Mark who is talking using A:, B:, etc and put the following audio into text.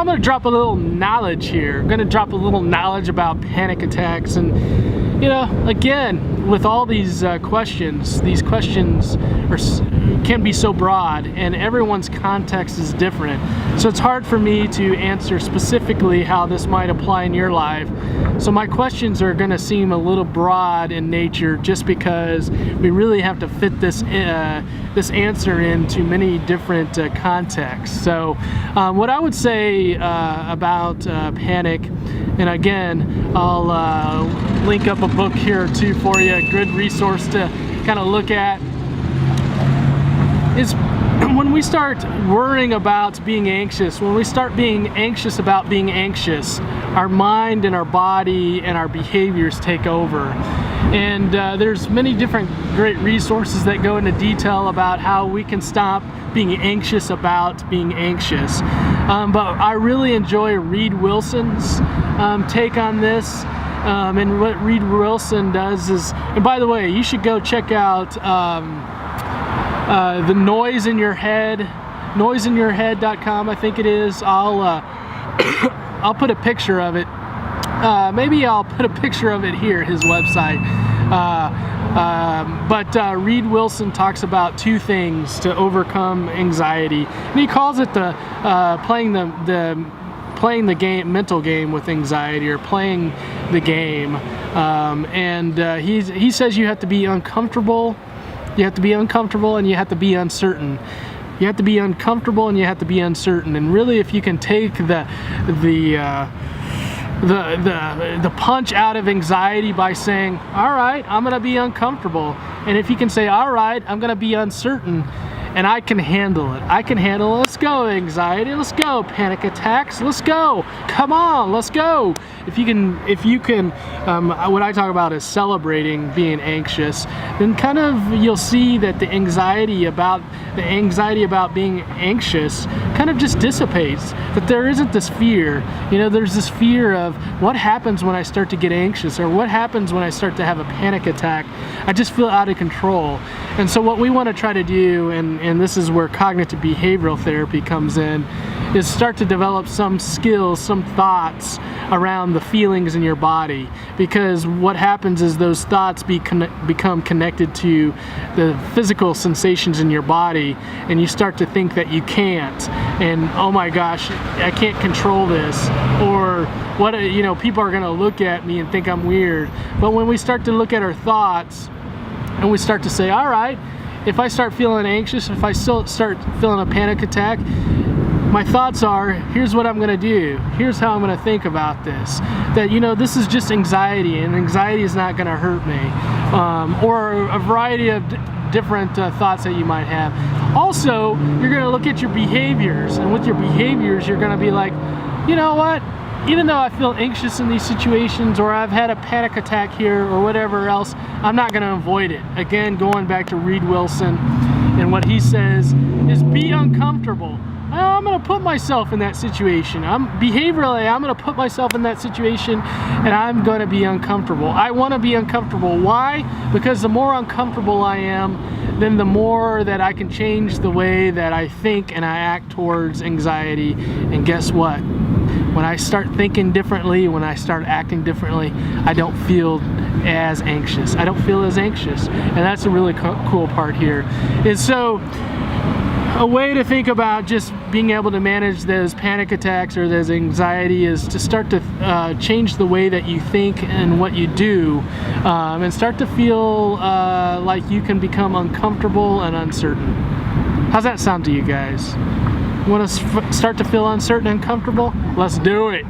A: I'm going to drop a little knowledge here. I'm going to drop a little knowledge about panic attacks. And, you know, again, with all these questions can be so broad, and everyone's context is different. So it's hard for me to answer specifically how this might apply in your life. So my questions are going to seem a little broad in nature, just because we really have to fit this answer into many different contexts. So what I would say about panic, and again, I'll link up a book here too for you, a good resource to kind of look at, is when we start worrying about being anxious, when we start being anxious about being anxious, our mind and our body and our behaviors take over. And there's many different great resources that go into detail about how we can stop being anxious about being anxious. But I really enjoy Reid Wilson's take on this. And what Reid Wilson does is, and by the way, you should go check out the noisinyourhead.com, I think it is. I'll put a picture of it. Maybe I'll put a picture of it here, his website. But Reid Wilson talks about two things to overcome anxiety, and he calls it the playing the game, mental game with anxiety, or playing the game. He says you have to be uncomfortable. You have to be uncomfortable, and you have to be uncertain. You have to be uncomfortable, and you have to be uncertain. And really, if you can take the punch out of anxiety by saying, all right, I'm gonna be uncomfortable, and if you can say, all right, I'm gonna be uncertain, and I can handle it. I can handle it. Let's go, anxiety. Let's go, panic attacks. Let's go. Come on, let's go. If you can, what I talk about is celebrating being anxious, then kind of you'll see that the anxiety about being anxious kind of just dissipates. That there isn't this fear. You know, there's this fear of what happens when I start to get anxious, or what happens when I start to have a panic attack. I just feel out of control. And so what we want to try to do, and this is where cognitive behavioral therapy comes in, is start to develop some skills, some thoughts around the feelings in your body. Because what happens is those thoughts become connected to the physical sensations in your body, and you start to think that you can't, and oh my gosh, I can't control this, or what, you know, people are going to look at me and think I'm weird. But when we start to look at our thoughts, and we start to say, all right, if I start feeling anxious, if I still start feeling a panic attack, my thoughts are, here's what I'm going to do. Here's how I'm going to think about this. That, you know, this is just anxiety, and anxiety is not going to hurt me. Or a variety of different thoughts that you might have. Also, you're going to look at your behaviors, and with your behaviors, you're going to be like, you know what? Even though I feel anxious in these situations, or I've had a panic attack here, or whatever else, I'm not going to avoid it. Again, going back to Reid Wilson, and what he says is be uncomfortable. I'm going to put myself in that situation. Behaviorally, I'm going to put myself in that situation, and I'm going to be uncomfortable. I want to be uncomfortable. Why? Because the more uncomfortable I am, then the more that I can change the way that I think and I act towards anxiety. And guess what? When I start thinking differently, when I start acting differently, I don't feel as anxious. I don't feel as anxious. And that's the really cool part here. And so, a way to think about just being able to manage those panic attacks or those anxiety is to start to change the way that you think and what you do, and start to feel like you can become uncomfortable and uncertain. How's that sound to you guys? Want to start to feel uncertain and comfortable? Let's do it.